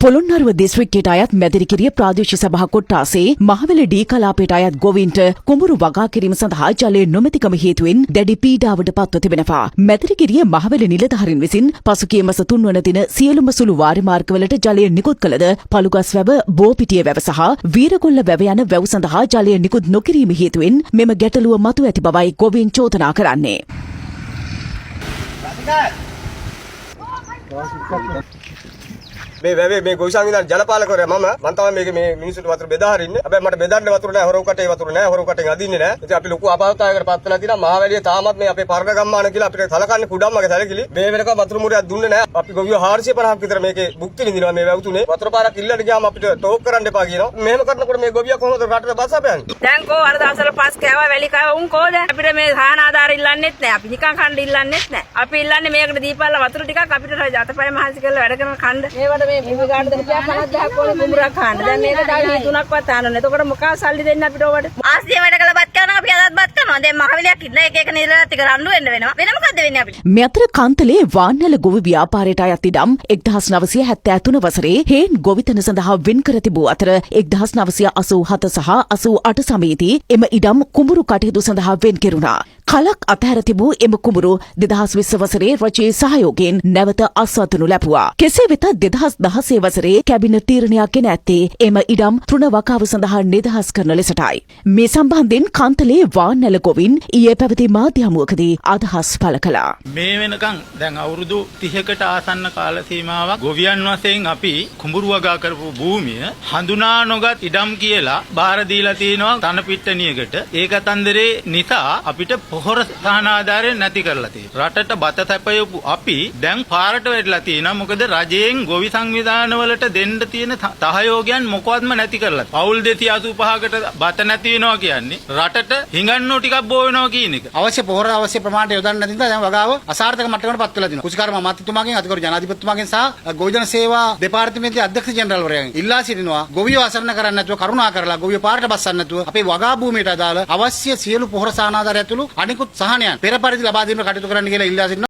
පොළොන්නරුව දිස්ත්‍රික්කයට අයත් මැදිරිකිරිය ප්‍රාදේශීය සභා කොට්ටාසේ මහවැල ඩී කලාපයට අයත් ගොවීන්ට කුඹුරු වගා කිරීම සඳහා ජලය නොමැතිකම හේතුවෙන් දැඩි පීඩාවට පත්ව තිබෙනවා. මැදිරිකිරිය මහවැල නිලධාරීන් විසින් පසුගිය මස 3 වන දින සියලුම සුළු වාරි මාර්ගවලට ජලය නිකුත් කළද පළුගස් වැව, බෝපිටිය වැව සහ වීරගොල්ල වැව යන වැව් සඳහා ජලය නිකුත් නොකිරීම හේතුවෙන් මෙම ගැටලුව මතු ඇති බවයි ගොවීන් චෝදනා කරන්නේ. මේ ගොවි සංවිධාන ජලපාලකවරයා මම තමයි මේ මිනිස්සුන්ට වතුර බෙදා හරින්නේ. හැබැයි මට බෙදන්න වතුර නැහැ, හොරව කටේ වතුර නැහැ, හොරව කටෙන් අදින්නේ නැහැ. ඉතින් අපි ලොකු අපහසුතාවයකට පත් වෙලා තියෙනවා. මහවැලිය තාමත් මේ අපේ පරණ ගම්මාන කියලා අපිට සලකන්නේ කුඩම්මගේ සැලකිලි. මේ වෙනකම් වතුර මුරයක් දුන්නේ නැහැ. අපි ගොවියෝ 450ක් විතර මේකේ භුක්ති විඳිනවා මේ වැව්තුනේ. වතුර පාරක් ඉල්ලන්න ගියාම අපිට ටෝක් කරන්න එපා කියනවා. මෙහෙම කරනකොට මේ ගොවියා කොහොමද රටට බස් අපයන්නේ? දැන් කෝ අර දවසවල පස් කෑවා වැලි කෑවා උන් කෝද? අපිට මේ සාහන ආධාර ඉල්ලන්නෙත් නැහැ. අපි නිකන් කන්න ඉල්ලන්නෙත් නැහැ. අපි ඉල්ලන්නේ මේකට දීපල්ලා වතුර ටිකක් අපිට අතපය මහන්සි කරලා වැඩ කරන කන්න. මේවට මේ භූමි ගාඩ දෙන්න 50ක් ඕනේ කුඹුරක් ගන්න. දැන් මේක දාගෙන 3ක්වත් ආනන්නේ. එතකොට මොකක් සල්ලි දෙන්න අපිට ඕවට? ආස්තිය වැඩ කළා බත් කරනවා අපි අදත් බත් කරනවා. දැන් මහවැලියක් ඉන්න එක නිරලත් ටික රණ්ඩු වෙන්න වෙනවා. වෙන මොකද්ද වෙන්නේ අපිට? මේ අතර කන්තලේ වාන්නැල ගොවි ව්‍යාපාරයට අයත් ඉඩම් 1973 වසරේ හේන් ගොවිතැන සඳහා වෙන් කර තිබූ අතර 1987 සහ 88 සමයේදී එම ඉඩම් කුඹුරු කටයුතු සඳහා වෙන් කෙරුණා. කලක් අතහැර තිබූ එම කුඹුරු 2020 වසරේ රජයේ සහයෝගයෙන් නැවත අස්වතුනු ලැබුවා. කෙසේ වෙතත් 2016 වසරේ කැබිනට් තීරණයක් ගෙන ඇත්තේ එම ඉඩම් තෘණ වකාව සඳහා නිදහස් කරන ලෙසටයි. මේ සම්බන්ධයෙන් කන්තලේ වාන්නැල ගොවින් ඊයේ පැවති මාධ්‍ය හමුවකදී අදහස් පළ කළා. මේ වෙනකන් දැන් අවුරුදු 30කට ආසන්න කාල සීමාවක් ගොවියන් වශයෙන් අපි කුඹුරු වගා කරපු භූමිය හඳුනා නොගත් ඉඩම් කියලා බාර දීලා තිනවා තන පිට්ටනියකට. ඒ කතන්දරේ නිසා අපිට පොහොර සහන ආධාරය නැති කරලා තියෙනවා. රටට බත තැපයපු අපි දැන් පාරට වැටලා තියෙනවා. මොකද රජයෙන් ගොවි සංවිධාන වලට දෙන්න තියෙන සහයෝගයන් මොකවත්ම නැති කරලා. පවුල් 285කට බත නැති වෙනවා කියන්නේ රටට හිඟන්නෝ ටිකක් බෝ වෙනවා කියන එක. අවශ්‍ය පොහොර අවශ්‍ය ප්‍රමාණයට යොදන්න නැති නිසා දැන් වගාව අසාර්ථක මට්ටමකට පත් වෙලා තිනවා. කුසිකාර්ම අමාත්‍යතුමාගෙන් අධිකරු ජනාධිපතිතුමාගෙන් සහ ගොවිජන සේවා දෙපාර්තමේන්තුවේ අධ්‍යක්ෂ ජෙනරල්වරයාගෙන් ඉල්ලා සිටිනවා ගොවියෝ අසරණ කරන්නේ නැතුව කරුණා කරලා ගොවියෝ පාරට බස්සන්න නැතුව අපේ වගා භූමියට අදාළ අවශ්‍ය සියලු පොහොර සහනාධාරය ඇතුළු අනිකුත් සහනයන් පෙර පරිදි ලබා දීම කටයුතු කරන්න කියලා ඉල්ලා සිටිනවා.